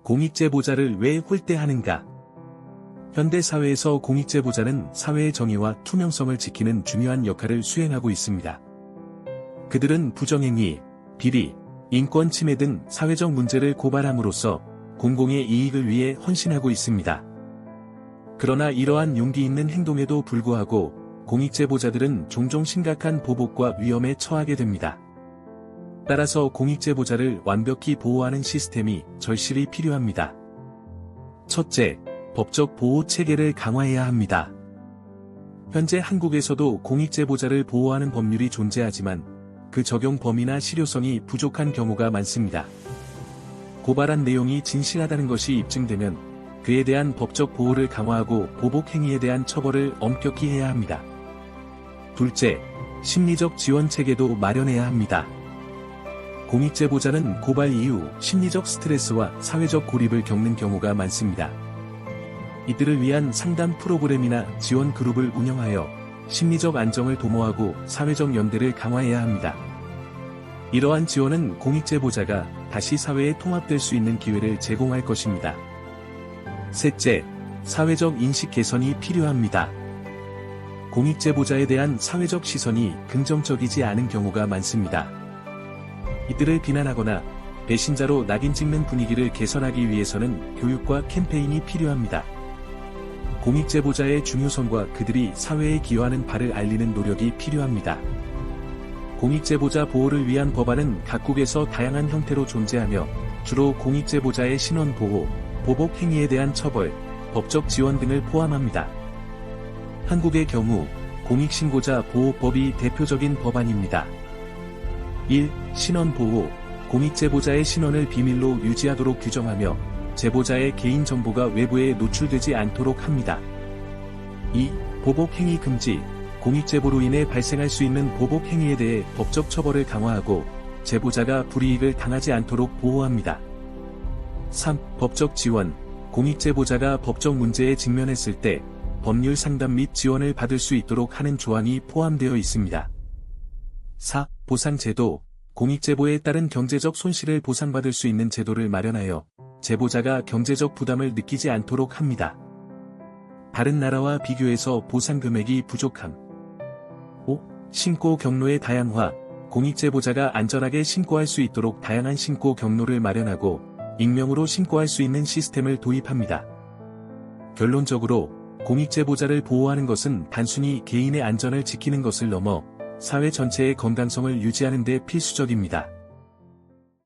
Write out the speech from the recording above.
공익제보자를 왜 홀대하는가? 현대 사회에서 공익제보자는 사회의 정의와 투명성을 지키는 중요한 역할을 수행하고 있습니다. 그들은 부정행위, 비리, 인권 침해 등 사회적 문제를 고발함으로써 공공의 이익을 위해 헌신하고 있습니다. 그러나 이러한 용기 있는 행동에도 불구하고 공익제보자들은 종종 심각한 보복과 위험에 처하게 됩니다. 따라서 공익제보자를 완벽히 보호하는 시스템이 절실히 필요합니다. 첫째, 법적 보호 체계를 강화해야 합니다. 현재 한국에서도 공익제보자를 보호하는 법률이 존재하지만 그 적용 범위나 실효성이 부족한 경우가 많습니다. 고발한 내용이 진실하다는 것이 입증되면 그에 대한 법적 보호를 강화하고 보복 행위에 대한 처벌을 엄격히 해야 합니다. 둘째, 심리적 지원 체계도 마련해야 합니다. 공익제보자는 고발 이후 심리적 스트레스와 사회적 고립을 겪는 경우가 많습니다. 이들을 위한 상담 프로그램이나 지원 그룹을 운영하여 심리적 안정을 도모하고 사회적 연대를 강화해야 합니다. 이러한 지원은 공익제보자가 다시 사회에 통합될 수 있는 기회를 제공할 것입니다. 셋째, 사회적 인식 개선이 필요합니다. 공익제보자에 대한 사회적 시선이 긍정적이지 않은 경우가 많습니다. 이들을 비난하거나 배신자로 낙인 찍는 분위기를 개선하기 위해서는 교육과 캠페인이 필요합니다. 공익제보자의 중요성과 그들이 사회에 기여하는 바를 알리는 노력이 필요합니다. 공익제보자 보호를 위한 법안은 각국에서 다양한 형태로 존재하며 주로 공익제보자의 신원 보호, 보복 행위에 대한 처벌, 법적 지원 등을 포함합니다. 한국의 경우 공익신고자 보호법이 대표적인 법안입니다. 1. 신원보호, 공익제보자의 신원을 비밀로 유지하도록 규정하며 제보자의 개인정보가 외부에 노출되지 않도록 합니다. 2. 보복행위 금지, 공익제보로 인해 발생할 수 있는 보복행위에 대해 법적 처벌을 강화하고 제보자가 불이익을 당하지 않도록 보호합니다. 3. 법적 지원, 공익제보자가 법적 문제에 직면했을 때 법률 상담 및 지원을 받을 수 있도록 하는 조항이 포함되어 있습니다. 4. 보상제도, 공익제보에 따른 경제적 손실을 보상받을 수 있는 제도를 마련하여 제보자가 경제적 부담을 느끼지 않도록 합니다. 다른 나라와 비교해서 보상 금액이 부족함. 5. 신고 경로의 다양화, 공익제보자가 안전하게 신고할 수 있도록 다양한 신고 경로를 마련하고 익명으로 신고할 수 있는 시스템을 도입합니다. 결론적으로 공익제보자를 보호하는 것은 단순히 개인의 안전을 지키는 것을 넘어 사회 전체의 건강성을 유지하는 데 필수적입니다.